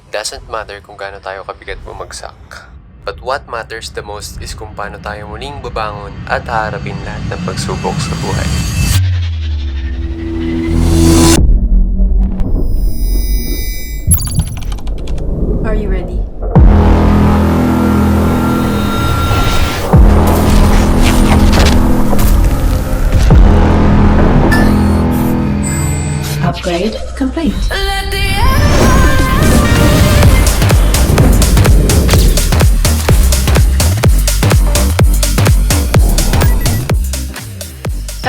Doesn't matter kung gaano tayo kabigat bumagsak. But what matters the most is kung paano tayo muling babangon at haharapin lahat ng pagsubok sa buhay. Are you ready? Upgrade complete.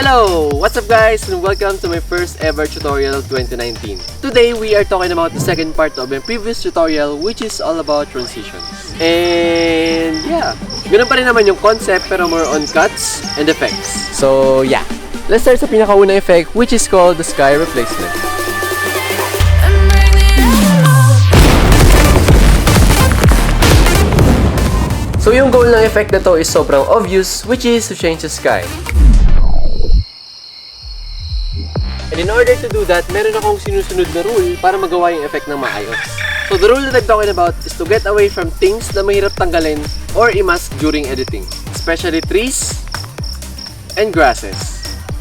Hello! What's up guys? And welcome to my first ever tutorial 2019. Today we are talking about the second part of my previous tutorial, which is all about transitions. And yeah, ganun pa rin naman yung concept pero more on cuts and effects. So yeah, let's start sa pinakauna effect, which is called the sky replacement. So yung goal ng effect na to is sobrang obvious, which is to change the sky. And in order to do that, meron akong sinusunod na rule para magawa yung effect ng maayos. So the rule that I'm talking about is to get away from things na mahirap tanggalin or i-mask during editing, especially trees and grasses.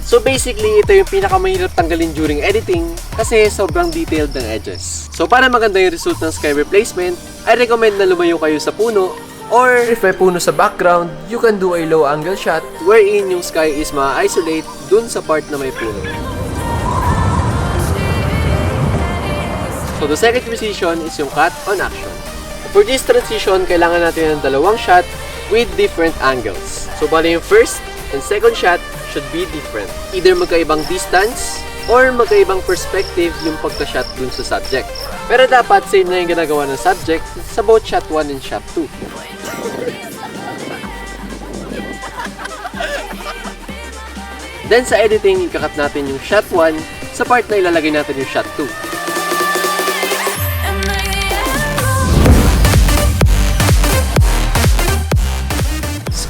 So basically, ito yung pinakamahirap tanggalin during editing kasi sobrang detailed ng edges. So para maganda yung result ng sky replacement, I recommend na lumayo kayo sa puno, or if may puno sa background, you can do a low angle shot wherein yung sky is ma-isolate dun sa part na may puno. So the second transition is yung cut on action. For this transition, kailangan natin ng dalawang shot with different angles. So bali yung first and second shot should be different. Either magkaibang distance or magkaibang perspective yung pagka-shot dun sa subject. Pero dapat same na yung ginagawa ng subject sa both shot 1 and shot 2. Then sa editing, ikakat natin yung shot 1 sa part na ilalagay natin yung shot 2.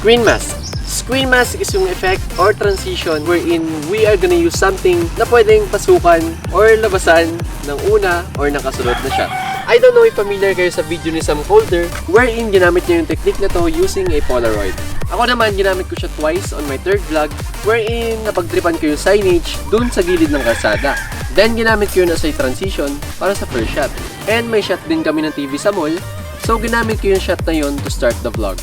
Screen mask. Screen mask is yung effect or transition wherein we are gonna use something na pwedeng pasukan or labasan ng una or nakasunod na shot. I don't know if familiar kayo sa video ni Sam Holder wherein ginamit niya yung technique na to using a Polaroid. Ako naman, ginamit ko siya twice on my third vlog wherein napagtripan ko yung signage dun sa gilid ng kalsada. Then ginamit ko yun as a transition para sa first shot. And may shot din kami ng TV sa mall, so ginamit ko yung shot na yun to start the vlog.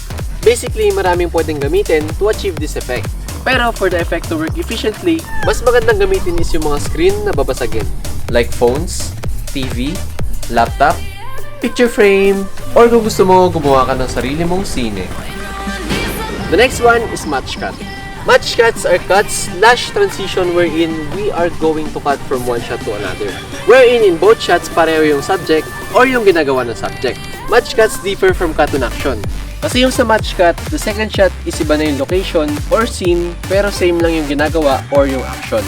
Basically, maraming pwedeng gamitin to achieve this effect. Pero for the effect to work efficiently, mas magandang gamitin is yung mga screen na babasagin. Like phones, TV, laptop, picture frame, or kung gusto mo, gumawa ka ng sarili mong sine. The next one is match cut. Match cuts are cuts / transition wherein we are going to cut from one shot to another. Wherein in both shots, pareho yung subject or yung ginagawa ng subject. Match cuts differ from cut on action. Kasi yung sa match cut, the second shot is iba na yung location or scene pero same lang yung ginagawa or yung action.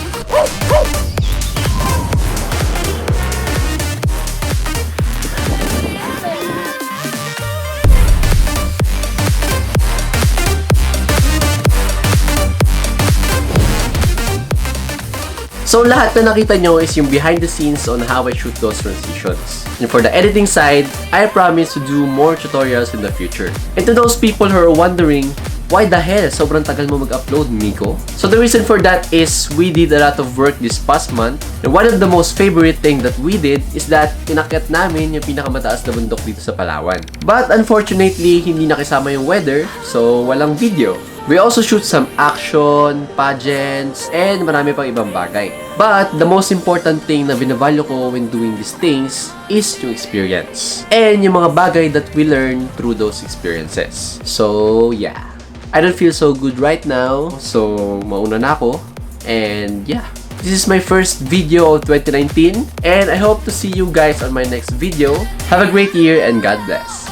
So lahat na nakita nyo is yung behind the scenes on how I shoot those transitions. And for the editing side, I promise to do more tutorials in the future. And to those people who are wondering, why the hell sobrang tagal mo mag-upload, Miko? So the reason for that is we did a lot of work this past month. And one of the most favorite thing that we did is that inakyat namin yung pinakamataas na bundok dito sa Palawan. But unfortunately, hindi nakisama yung weather, so walang video. We also shoot some action, pageants, and marami pang ibang bagay. But the most important thing na binavalue ko when doing these things is yung experience. And yung mga bagay that we learn through those experiences. So yeah, I don't feel so good right now. So mauna na ako. And yeah, this is my first video of 2019. And I hope to see you guys on my next video. Have a great year and God bless.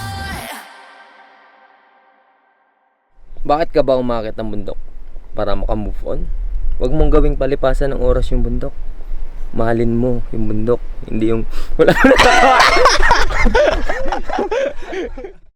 Bakit ka ba umakit ng bundok? Para maka-move on? Huwag mong gawing palipasan ng oras yung bundok. Mahalin mo yung bundok, hindi yung wala.